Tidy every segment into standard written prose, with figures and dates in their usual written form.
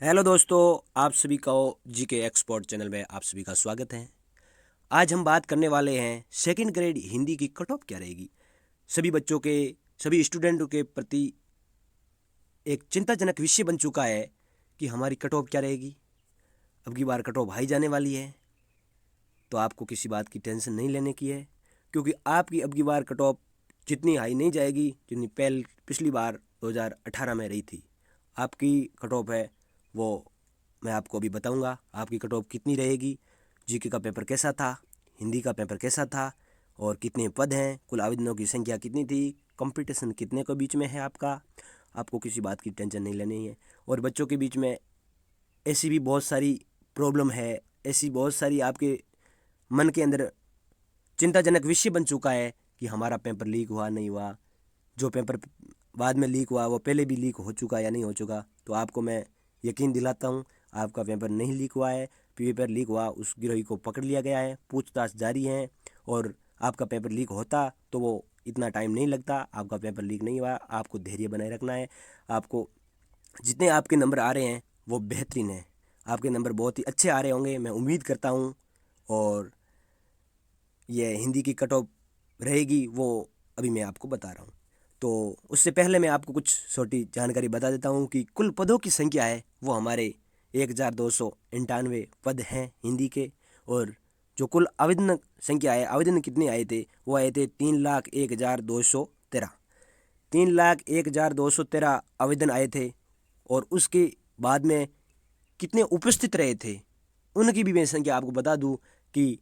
Hello दोस्तों, आप सभी का जीके एक्सपर्ट चैनल में आप सभी का स्वागत है। आज हम बात करने वाले हैं सेकंड ग्रेड हिंदी की कट ऑफ क्या रहेगी। सभी बच्चों के, सभी स्टूडेंटों के प्रति एक चिंताजनक विषय बन चुका है कि हमारी कट ऑफ क्या रहेगी। अब की बार कट ऑफ हाई जाने वाली है, तो आपको किसी बात की टेंशन नहीं लेने की है, क्योंकि आपकी अब की बार कट ऑफ जितनी हाई नहीं जाएगी जितनी पिछली बार 2018 में रही थी। आपकी कट ऑफ है वो मैं आपको अभी बताऊंगा। आपकी कट ऑफ कितनी रहेगी, जीके का पेपर कैसा था, हिंदी का पेपर कैसा था, और कितने पद हैं, कुल आवेदनों की संख्या कितनी थी, कंपटीशन कितने के बीच में है आपका। आपको किसी बात की टेंशन नहीं लेनी है। और बच्चों के बीच में ऐसी भी बहुत सारी प्रॉब्लम है, ऐसी बहुत सारी आपके मन के अंदर चिंताजनक विषय बन चुका है कि हमारा पेपर लीक हुआ नहीं हुआ, जो पेपर बाद में लीक हुआ वो पहले भी लीक हो चुका या नहीं हो चुका। तो आपको मैं यकीन दिलाता हूँ, आपका पेपर नहीं लीक हुआ है। पेपर लीक हुआ उस गिरोही को पकड़ लिया गया है, पूछताछ जारी है। और आपका पेपर लीक होता तो वो इतना टाइम नहीं लगता। आपका पेपर लीक नहीं हुआ, आपको धैर्य बनाए रखना है। आपको जितने आपके नंबर आ रहे हैं वो बेहतरीन है, आपके नंबर बहुत ही अच्छे आ रहे होंगे, मैं उम्मीद करता हूँ। और ये हिंदी की कट ऑफ रहेगी वो अभी मैं आपको बता रहा हूँ। तो उससे पहले मैं आपको कुछ छोटी जानकारी बता देता हूँ कि कुल पदों की संख्या है वो हमारे 1291 पद हैं हिंदी के। और जो कुल आवेदन संख्या है, आवेदन कितने आए थे, वो आए थे 3,01,213। 3,01,213 आवेदन आए थे। और उसके बाद में कितने उपस्थित रहे थे उनकी भी मैं संख्या आपको बता दूं कि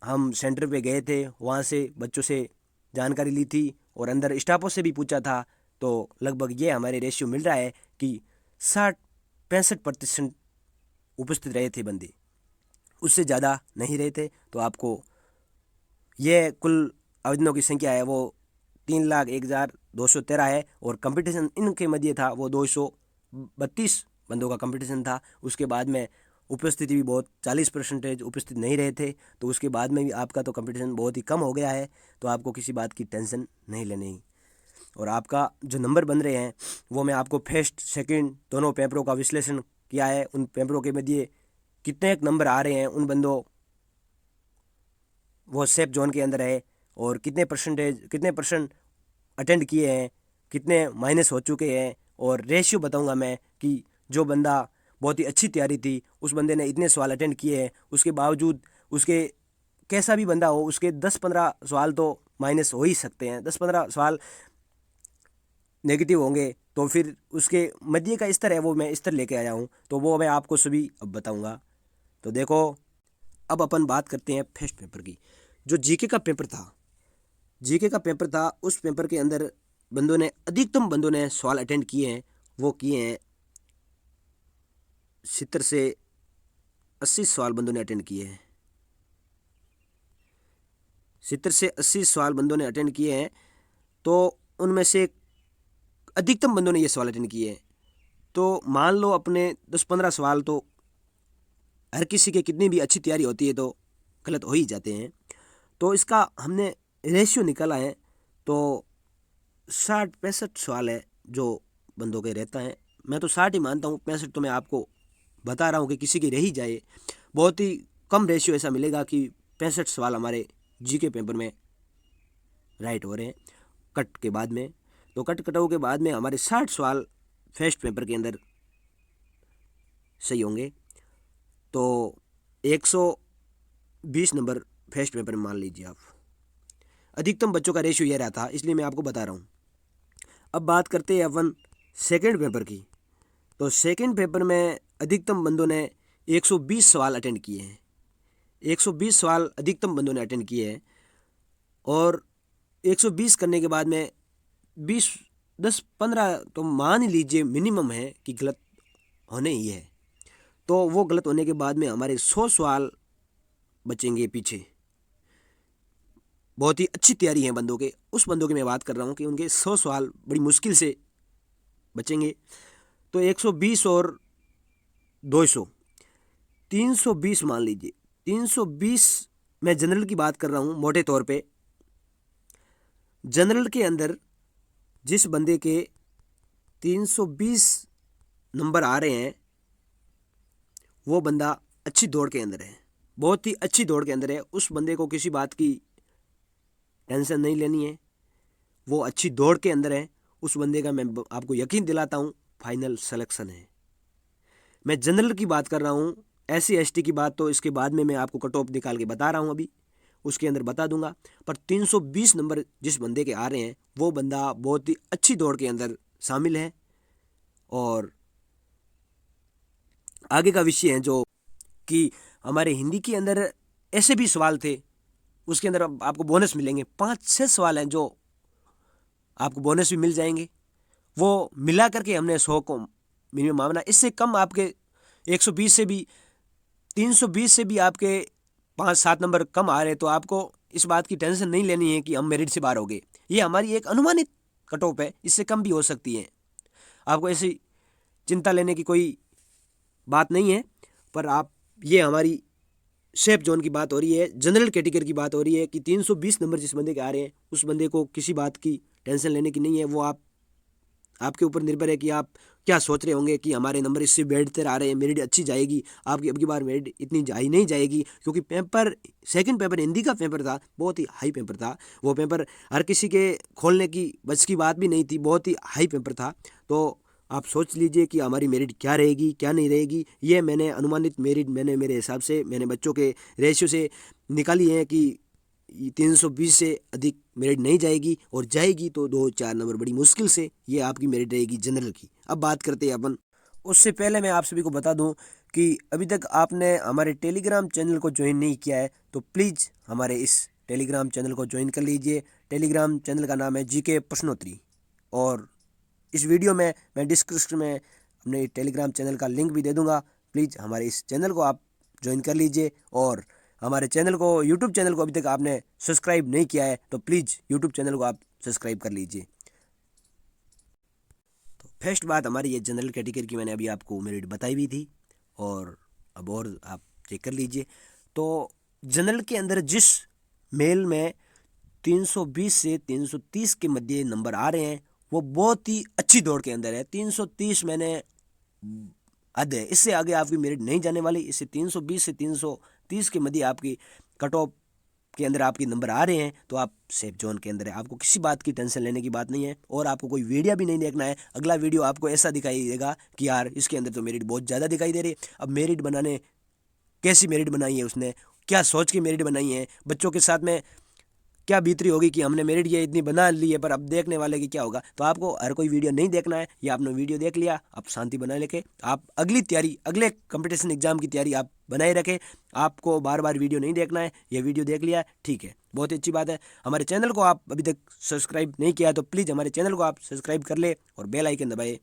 हम सेंटर पे गए थे, वहाँ से बच्चों से जानकारी ली थी और अंदर स्टाफों से भी पूछा था। तो लगभग ये हमारे रेशियो मिल रहा है कि 60-65% उपस्थित रहे थे बंदे, उससे ज़्यादा नहीं रहे थे। तो आपको ये कुल आवेदनों की संख्या है वो 3,01,213 है। और कंपटीशन इनके मध्य था वो 232 बंदों का कंपटीशन था। उसके बाद में उपस्थिति भी बहुत 40% उपस्थित नहीं रहे थे। तो उसके बाद में भी आपका तो कंपटीशन बहुत ही कम हो गया है। तो आपको किसी बात की टेंशन नहीं लेनी। और आपका जो नंबर बन रहे हैं वो मैं आपको फर्स्ट सेकंड दोनों पेपरों का विश्लेषण किया है। उन पेपरों के मध्य कितने नंबर आ रहे हैं उन बंदों वो सेफ जोन के अंदर है, और कितने परसेंट अटेंड किए हैं, कितने माइनस हो चुके हैं। और रेशियो बताऊंगा मैं कि जो बंदा बहुत ही अच्छी तैयारी थी उस बंदे ने इतने सवाल अटेंड किए हैं, उसके बावजूद उसके कैसा भी बंदा हो उसके 10-15 सवाल तो माइनस हो ही सकते हैं, 10-15 सवाल नेगेटिव होंगे। तो फिर उसके मध्य का स्तर है वो मैं स्तर लेके आया हूँ, तो वो मैं आपको सभी अब बताऊँगा। तो देखो, अब अपन बात करते हैं फर्स्ट पेपर की। जो जीके का पेपर था, जीके का पेपर था, उस पेपर के अंदर अधिकतम बंदों ने सवाल अटेंड किए हैं, वो किए हैं 70 से 80 सवाल बंदों ने अटेंड किए हैं। 70 से 80 सवाल बंदों ने अटेंड किए हैं। तो उनमें से अधिकतम बंदों ने ये सवाल अटेंड किए हैं। तो मान लो अपने 10-15 सवाल तो हर किसी के कितनी भी अच्छी तैयारी होती है तो गलत हो ही जाते हैं। तो इसका हमने रेशियो निकाला है। तो 60-65 सवाल है जो बंदों के रहता है। मैं तो 60 ही मानता हूँ, 65 तो मैं आपको बता रहा हूँ कि किसी की रह ही जाए। बहुत ही कम रेशियो ऐसा मिलेगा कि 65 सवाल हमारे जीके पेपर में राइट हो रहे हैं कट के बाद में। तो कटाऊ के बाद में हमारे 60 सवाल फर्स्ट पेपर के अंदर सही होंगे। तो 120 नंबर फर्स्ट पेपर में मान लीजिए आप। अधिकतम बच्चों का रेशियो ये रहा था, इसलिए मैं आपको बता रहा हूँ। अब बात करते हैं अपन सेकेंड पेपर की। तो सेकेंड पेपर में अधिकतम बंदों ने 120 सवाल अटेंड किए हैं। 120 सवाल अधिकतम बंदों ने अटेंड किए हैं। और 120 करने के बाद में 20 10-15 तो मान ही लीजिए मिनिमम है कि गलत होने ही है। तो वो गलत होने के बाद में हमारे 100 सवाल बचेंगे पीछे। बहुत ही अच्छी तैयारी है बंदों के, उस बंदों की मैं बात कर रहा हूँ कि उनके 100 सवाल बड़ी मुश्किल से बचेंगे। तो 120 और 200, 320 मान लीजिए। 320 मैं जनरल की बात कर रहा हूँ मोटे तौर पे। जनरल के अंदर जिस बंदे के 320 नंबर आ रहे हैं वो बंदा अच्छी दौड़ के अंदर है, बहुत ही अच्छी दौड़ के अंदर है। उस बंदे को किसी बात की टेंशन नहीं लेनी है, वो अच्छी दौड़ के अंदर है। उस बंदे का मैं आपको यकीन दिलाता हूँ फाइनल सिलेक्शन है। मैं जनरल की बात कर रहा हूँ, SC ST की बात तो इसके बाद में मैं आपको कट ऑफ निकाल के बता रहा हूँ, अभी उसके अंदर बता दूंगा। पर 320 नंबर जिस बंदे के आ रहे हैं वो बंदा बहुत ही अच्छी दौड़ के अंदर शामिल है। और आगे का विषय है जो कि हमारे हिंदी के अंदर ऐसे भी सवाल थे, उसके अंदर आपको बोनस मिलेंगे। 5-6 सवाल हैं जो आपको बोनस भी मिल जाएंगे। वो मिला करके हमने 100 को मिनिमम मामला, इससे कम आपके 120 से भी 320 से भी आपके 5-7 नंबर कम आ रहे तो आपको इस बात की टेंशन नहीं लेनी है कि हम मेरिट से बाहर हो गए। ये हमारी एक अनुमानित कट ऑफ है, इससे कम भी हो सकती है। आपको ऐसी चिंता लेने की कोई बात नहीं है। पर आप, ये हमारी सेफ जोन की बात हो रही है, जनरल कैटेगरी की बात हो रही है कि 320 नंबर जिस बंदे के आ रहे हैं उस बंदे को किसी बात की टेंशन लेने की नहीं है। वो आपके ऊपर निर्भर है कि आप क्या सोच रहे होंगे कि हमारे नंबर इससे बढ़ते आ रहे हैं, मेरिट अच्छी जाएगी। आपकी अब की बार मेरिट इतनी जाई नहीं जाएगी, क्योंकि पेपर, सेकंड पेपर हिंदी का पेपर था, बहुत ही हाई पेपर था। वो पेपर हर किसी के खोलने की बस की बात भी नहीं थी, बहुत ही हाई पेपर था। तो आप सोच लीजिए कि हमारी मेरिट क्या रहेगी क्या नहीं रहेगी। ये मैंने अनुमानित मेरिट मैंने मेरे हिसाब से मैंने बच्चों के रेशियो से निकाली है कि 320 से अधिक मेरिट नहीं जाएगी, और जाएगी तो 2-4 नंबर बड़ी मुश्किल से। ये आपकी मेरिट रहेगी जनरल की। अब बात करते हैं अपन। उससे पहले मैं आप सभी को बता दूं कि अभी तक आपने हमारे टेलीग्राम चैनल को ज्वाइन नहीं किया है तो प्लीज़ हमारे इस टेलीग्राम चैनल को ज्वाइन कर लीजिए। टेलीग्राम चैनल का नाम है GK प्रश्नोत्तरी। और इस वीडियो में मैं डिस्क्रिप्शन में अपने टेलीग्राम चैनल का लिंक भी दे दूंगा। प्लीज़ हमारे इस चैनल को आप ज्वाइन कर लीजिए। और हमारे चैनल को, यूट्यूब चैनल को अभी तक आपने सब्सक्राइब नहीं किया है तो प्लीज़ यूट्यूब चैनल को आप सब्सक्राइब कर लीजिए। तो फर्स्ट बात हमारी ये जनरल कैटेगरी की मैंने अभी आपको मेरिट बताई भी थी, और अब और आप चेक कर लीजिए। तो जनरल के अंदर जिस मेल में 320 से 330 के मध्य नंबर आ रहे हैं वो बहुत ही अच्छी दौड़ के अंदर है। 330 मैंने हद है, इससे आगे आपकी मेरिट नहीं जाने वाली। इससे 320 से 330 के मध्य आपकी कट ऑफ के अंदर आपके नंबर आ रहे हैं तो आप सेफ जोन के अंदर है। आपको किसी बात की टेंशन लेने की बात नहीं है, और आपको कोई वीडियो भी नहीं देखना है। अगला वीडियो आपको ऐसा दिखाई देगा कि यार इसके अंदर तो मेरिट बहुत ज़्यादा दिखाई दे रही है। अब मेरिट बनाने, कैसी मेरिट बनाई है उसने, क्या सोच के मेरिट बनाई है, बच्चों के साथ में क्या बीतरी होगी कि हमने मेरिट ये इतनी बना ली है, पर अब देखने वाले की क्या होगा। तो आपको हर कोई वीडियो नहीं देखना है, या आपने वीडियो देख लिया, आप शांति बना लेके आप अगली तैयारी, अगले कंपटीशन एग्जाम की तैयारी आप बनाए रखें। आपको बार बार वीडियो नहीं देखना है, ये वीडियो देख लिया ठीक है, बहुत ही अच्छी बात है। हमारे चैनल को आप अभी तक सब्सक्राइब नहीं किया है तो प्लीज़ हमारे चैनल को आप सब्सक्राइब कर ले और बेल आइकन दबाए।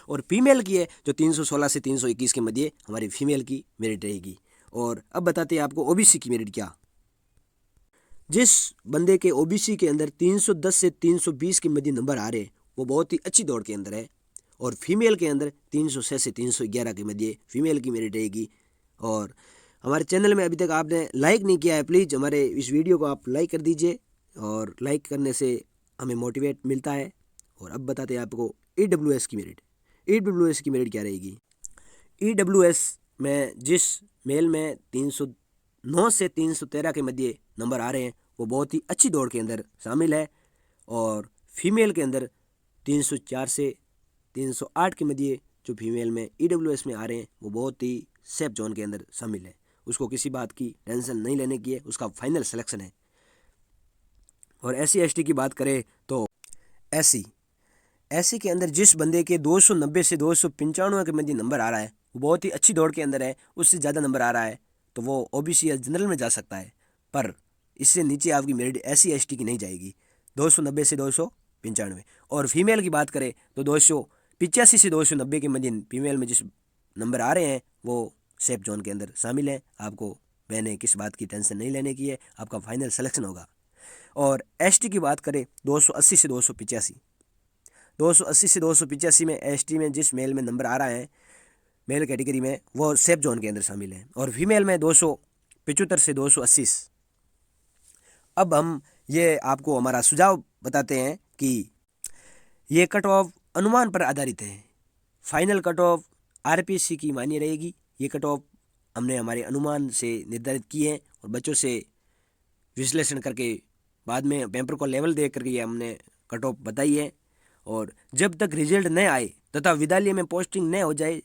और फीमेल की है जो 316 से 321 के मध्य हमारी फीमेल की मेरिट रहेगी। और अब बताते हैं आपको OBC की मेरिट क्या। जिस बंदे के OBC के अंदर 310 से 320 के मध्य नंबर आ रहे हैं वो बहुत ही अच्छी दौड़ के अंदर है। और फीमेल के अंदर 306 से 311 के मध्य फीमेल की मेरिट रहेगी। और हमारे चैनल में अभी तक आपने लाइक नहीं किया है, प्लीज़ हमारे इस वीडियो को आप लाइक कर दीजिए, और लाइक करने से हमें मोटिवेट मिलता है। और अब बताते हैं आपको EWS की मेरिट। EWS की मेरिट क्या रहेगी। EWS में जिस मेल में 309 से 313 के मध्य नंबर आ रहे हैं वो बहुत ही अच्छी दौड़ के अंदर शामिल है। और फीमेल के अंदर 304 से 308 के मध्य जो फीमेल में EWS में आ रहे हैं वो बहुत ही सेफ जोन के अंदर शामिल है। उसको किसी बात की टेंशन नहीं लेने की है, उसका फाइनल सिलेक्शन है। और SC ST की बात करें तो SC के अंदर जिस बंदे के 290 से 295 के मध्य नंबर आ रहा है वो बहुत ही अच्छी दौड़ के अंदर है। उससे ज़्यादा नंबर आ रहा है तो वो OBC या जनरल में जा सकता है, पर इससे नीचे आपकी मेरिट SC ST की नहीं जाएगी, 290 से 295। और फीमेल की बात करें तो 285 से 290 के मध्य फीमेल में जिस नंबर आ रहे हैं वो सेफ जोन के अंदर शामिल है। आपको मैंने किस बात की टेंशन नहीं लेने की है, आपका फाइनल सिलेक्शन होगा। और ST की बात करें 280 से 285, 280 से 285 में ST में जिस मेल में नंबर आ रहा है मेल कैटेगरी में वो सेफ जोन के अंदर शामिल है। और फीमेल में 275 से 280। अब हम ये आपको हमारा सुझाव बताते हैं कि ये कट ऑफ अनुमान पर आधारित है, फाइनल कट ऑफ आरपीएससी की मान्य रहेगी। ये कट ऑफ हमने हमारे अनुमान से निर्धारित किए हैं और बच्चों से विश्लेषण करके बाद में पेपर को लेवल दे करके ये हमने कट ऑफ बताई है। और जब तक रिजल्ट न आए तथा विद्यालय में पोस्टिंग न हो जाए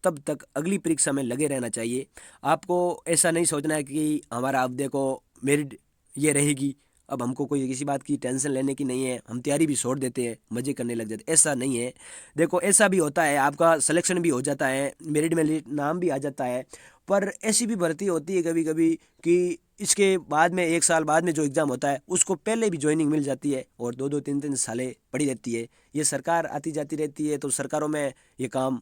तब तक अगली परीक्षा में लगे रहना चाहिए। आपको ऐसा नहीं सोचना है कि हमारा अब देखो मेरिट ये रहेगी, अब हमको कोई किसी बात की टेंशन लेने की नहीं है, हम तैयारी भी छोड़ देते हैं, मज़े करने लग जाते, ऐसा नहीं है। देखो ऐसा भी होता है, आपका सिलेक्शन भी हो जाता है, मेरिट में नाम भी आ जाता है, पर ऐसी भी भर्ती होती है कभी कभी कि इसके बाद में 1 साल बाद में जो एग्ज़ाम होता है उसको पहले भी ज्वाइनिंग मिल जाती है और 2-2 3-3 सालें पड़ी रहती है। ये सरकार आती जाती रहती है, तो सरकारों में ये काम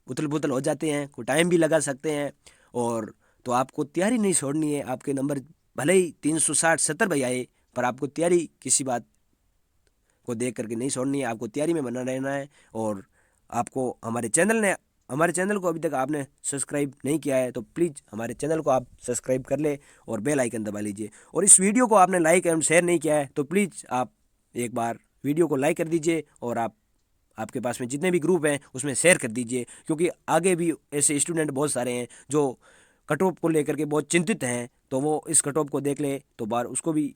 उथल पुथल हो जाते हैं, कोई टाइम भी लगा सकते हैं। और तो आपको तैयारी नहीं छोड़नी है। आपके नंबर भले ही 360-70 भाई आए, पर आपको तैयारी किसी बात को देख करके नहीं छोड़नी है, आपको तैयारी में बना रहना है। और आपको हमारे चैनल को अभी तक आपने सब्सक्राइब नहीं किया है तो प्लीज़ हमारे चैनल को आप सब्सक्राइब कर ले और बेल आइकन दबा लीजिए। और इस वीडियो को आपने लाइक एंड शेयर नहीं किया है तो प्लीज़ आप एक बार वीडियो को लाइक कर दीजिए और आपके पास में जितने भी ग्रुप हैं उसमें शेयर कर दीजिए, क्योंकि आगे भी ऐसे स्टूडेंट बहुत सारे हैं जो कट ऑफ को लेकर के बहुत चिंतित हैं, तो वो इस कट ऑफ को देख ले तो बार उसको भी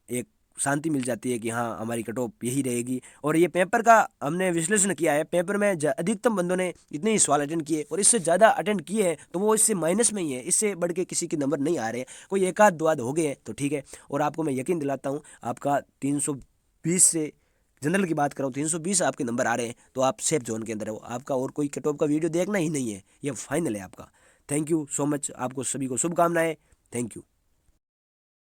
एक शांति मिल जाती है कि हाँ हमारी कट ऑफ यही रहेगी। और ये पेपर का हमने विश्लेषण किया है, पेपर में अधिकतम बंदों ने इतने ही सवाल अटेंड किए और इससे ज़्यादा अटेंड किए हैं तो वो इससे माइनस में ही है, इससे बढ़ के किसी के नंबर नहीं आ रहे हैं। कोई एक आध दो आध हो गए हैं तो ठीक है। और आपको मैं यकीन दिलाता हूँ आपका 320 से जनरल की बात करो 320 आपके नंबर आ रहे हैं तो आप सेफ जोन के अंदर हो। आपका और कोई कट ऑफ का वीडियो देखना ही नहीं है, ये फाइनल है आपका। थैंक यू सो मच, आपको सभी को शुभकामनाएं। Thank you.